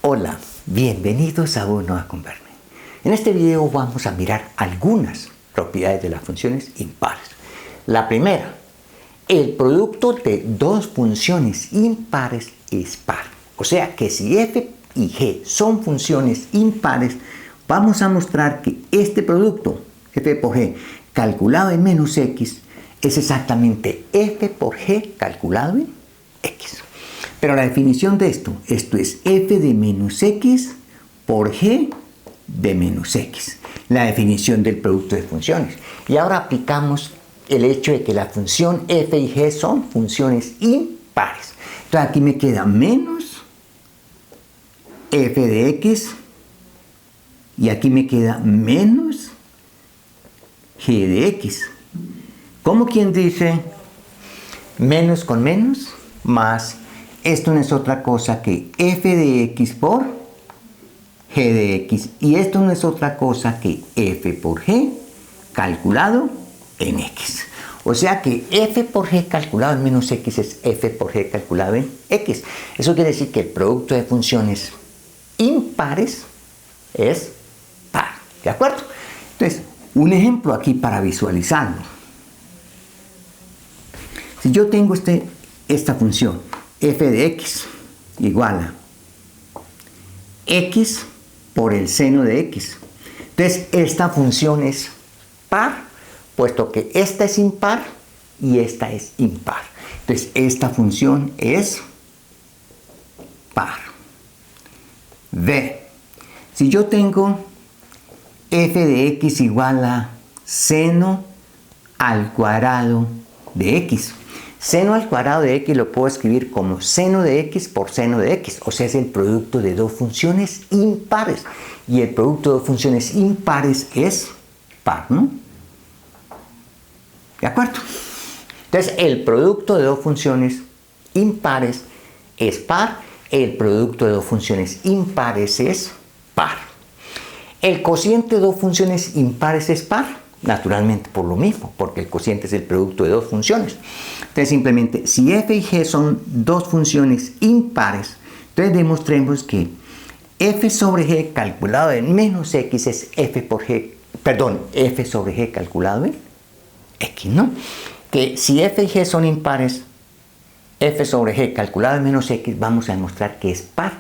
Hola, bienvenidos a Uno a Converme. En este video vamos a mirar algunas propiedades de las funciones impares. La primera, el producto de dos funciones impares es par. O sea que si f y g son funciones impares, vamos a mostrar que este producto, f por g, calculado en menos x, es exactamente f por g calculado en x. Pero la definición de esto es f de menos x por g de menos x. La definición del producto de funciones. Y ahora aplicamos el hecho de que la función f y g son funciones impares. Entonces aquí me queda menos f de x y aquí me queda menos g de x. ¿Cómo quien dice menos con menos más? Esto no es otra cosa que f de x por g de x. Y esto no es otra cosa que f por g calculado en x. O sea que f por g calculado en menos x es f por g calculado en x. Eso quiere decir que el producto de funciones impares es par. ¿De acuerdo? Entonces, un ejemplo aquí para visualizarlo. Si yo tengo esta función f de x igual a x por el seno de x. Entonces, esta función es par, puesto que esta es impar y esta es impar. Entonces, esta función es par. B. Si yo tengo f de x igual a seno al cuadrado de x. Seno al cuadrado de x lo puedo escribir como seno de x por seno de x. O sea, es el producto de dos funciones impares. Y el producto de dos funciones impares es par, ¿no? ¿De acuerdo? Entonces, el producto de dos funciones impares es par. El producto de dos funciones impares es par. El cociente de dos funciones impares es par. Naturalmente por lo mismo, porque el cociente es el producto de dos funciones. Entonces simplemente, si f y g son dos funciones impares, entonces demostremos que f sobre g calculado en menos x es f sobre g calculado en x, ¿no? Que si f y g son impares, f sobre g calculado en menos x, vamos a demostrar que es par.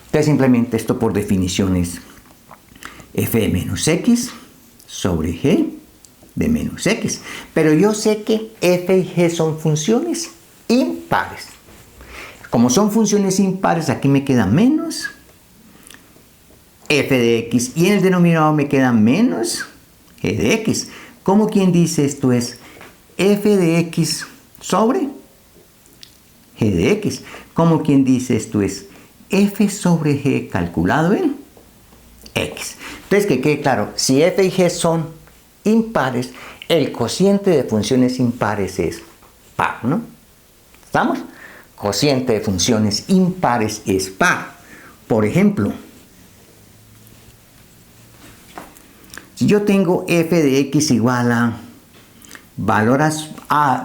Entonces simplemente esto por definición es f de menos x sobre g de menos x. Pero yo sé que f y g son funciones impares. Como son funciones impares, aquí me queda menos f de x y en el denominador me queda menos g de x. ¿Cómo quien dice esto es f de x sobre g de x? ¿Cómo quien dice esto es f sobre g calculado en x? Entonces, que quede claro, si f y g son impares, el cociente de funciones impares es par, ¿no? ¿Estamos? Cociente de funciones impares es par. Por ejemplo, si yo tengo f de x igual a valores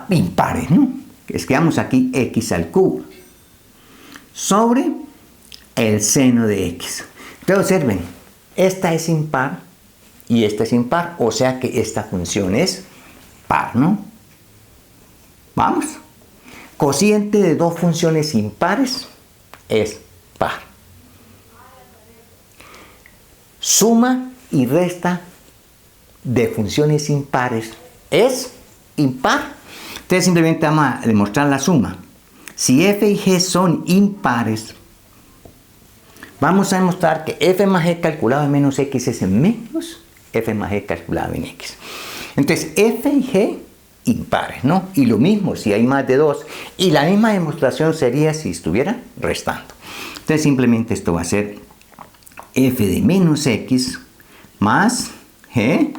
impares, ¿no? Escribamos aquí x al cubo sobre el seno de x. Entonces, observen. Esta es impar y esta es impar, o sea que esta función es par, ¿no? Vamos. Cociente de dos funciones impares es par. Suma y resta de funciones impares es impar. Entonces simplemente vamos a demostrar la suma. Si f y g son impares, vamos a demostrar que f más g calculado en menos x es menos f más g calculado en x. Entonces, f y g impares, ¿no? Y lo mismo si hay más de 2. Y la misma demostración sería si estuviera restando. Entonces, simplemente esto va a ser f de menos x más g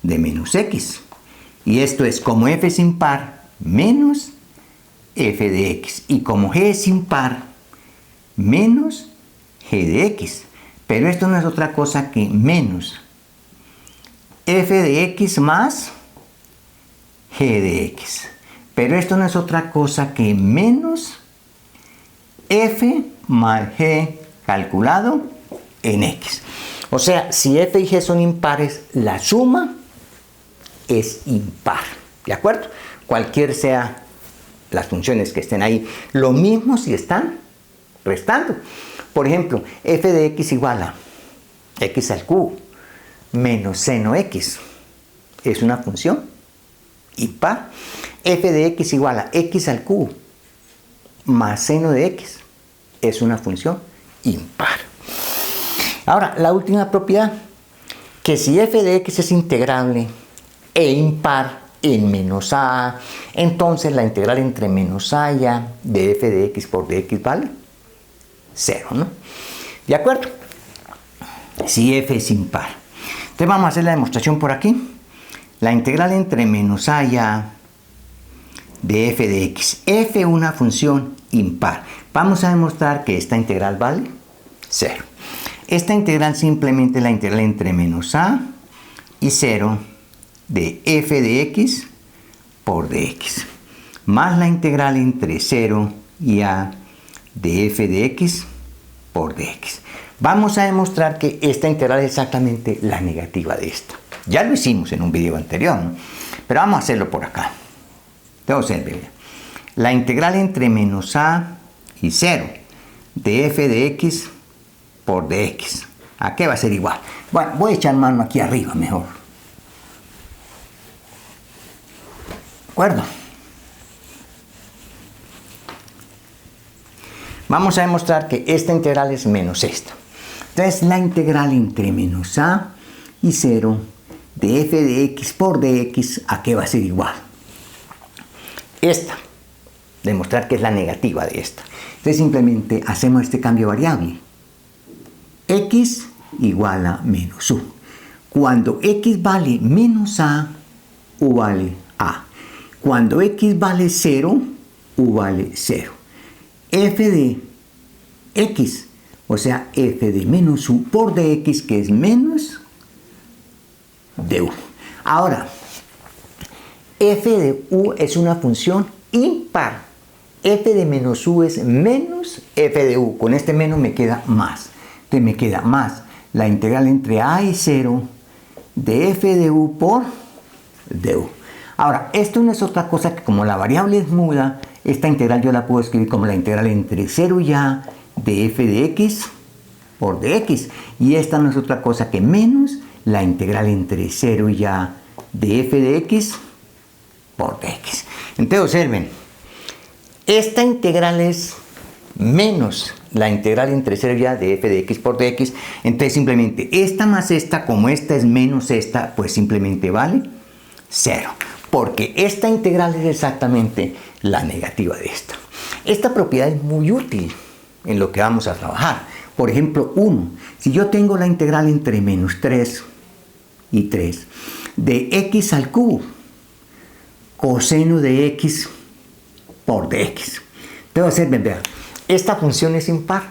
de menos x. Y esto es como f es impar, menos f de x. Y como g es impar, menos g de x, pero esto no es otra cosa que menos f de x más g de x, pero esto no es otra cosa que menos f más g calculado en x. O sea, si f y g son impares, la suma es impar. ¿De acuerdo? Cualquier sea las funciones que estén ahí. Lo mismo si están restando. Por ejemplo, f de x igual a x al cubo menos seno x. Es una función impar. F de x igual a x al cubo más seno de x. Es una función impar. Ahora, la última propiedad, que si f de x es integrable e impar en menos a, entonces la integral entre menos a y a de f de x por dx vale 0, ¿no? ¿De acuerdo? Si f es impar. Entonces vamos a hacer la demostración por aquí. La integral entre menos a y a de f de x. F es una función impar. Vamos a demostrar que esta integral vale 0. Esta integral simplemente es la integral entre menos a y 0 de f de x por dx, más la integral entre 0 y a de f de x por dx. Vamos a demostrar que esta integral es exactamente la negativa de esta. Ya lo hicimos en un video anterior, ¿no? Pero vamos a hacerlo por acá. Entonces, la integral entre menos a y 0 de f de x por dx. ¿A qué va a ser igual? Bueno, voy a echar mano aquí arriba mejor. ¿De acuerdo? Vamos a demostrar que esta integral es menos esta. Entonces, la integral entre menos a y 0 de f de x por dx, ¿a qué va a ser igual? Esta. Demostrar que es la negativa de esta. Entonces, simplemente hacemos este cambio variable. X igual a menos u. Cuando x vale menos a, u vale a. Cuando x vale 0, u vale 0. F de x, o sea, f de menos u por dx, que es menos de u. Ahora, f de u es una función impar. F de menos u es menos f de u. Con este menos me queda más. Entonces me queda más la integral entre a y 0 de f de u por du. Ahora, esto no es otra cosa que como la variable es muda, esta integral yo la puedo escribir como la integral entre 0 y a de f de x por dx. Y esta no es otra cosa que menos la integral entre 0 y a de f de x por dx. Entonces observen, esta integral es menos la integral entre 0 y a de f de x por dx. Entonces simplemente esta más esta, como esta es menos esta, pues simplemente vale 0. Porque esta integral es exactamente la negativa de esta. Esta propiedad es muy útil en lo que vamos a trabajar. Por ejemplo, 1. Si yo tengo la integral entre menos 3 y 3 de x al cubo, coseno de x por dx. Entonces, vean, esta función es impar.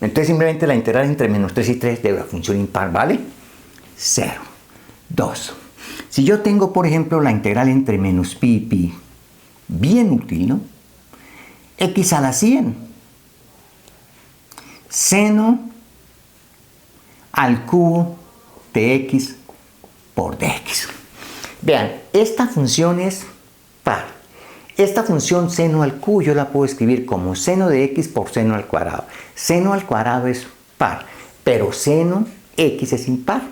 Entonces simplemente la integral entre menos 3 y 3 de la función impar vale 0. 2. Si yo tengo, por ejemplo, la integral entre menos pi y pi, bien útil, ¿no? X a la 100. Seno al cubo de x por dx. Vean, esta función es par. Esta función seno al cubo yo la puedo escribir como seno de x por seno al cuadrado. Seno al cuadrado es par, pero seno x es impar.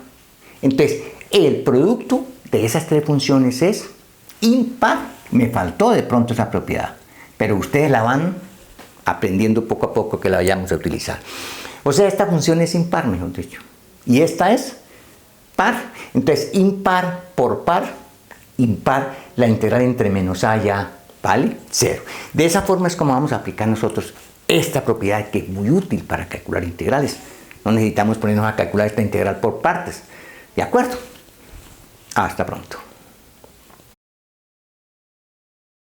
Entonces, el producto de esas tres funciones es impar. Me faltó de pronto esa propiedad, pero ustedes la van aprendiendo poco a poco que la vayamos a utilizar. O sea, esta función es impar, mejor dicho. Y esta es par. Entonces, impar por par, impar, la integral entre menos a y a vale 0. De esa forma es como vamos a aplicar nosotros esta propiedad que es muy útil para calcular integrales. No necesitamos ponernos a calcular esta integral por partes. ¿De acuerdo? Hasta pronto.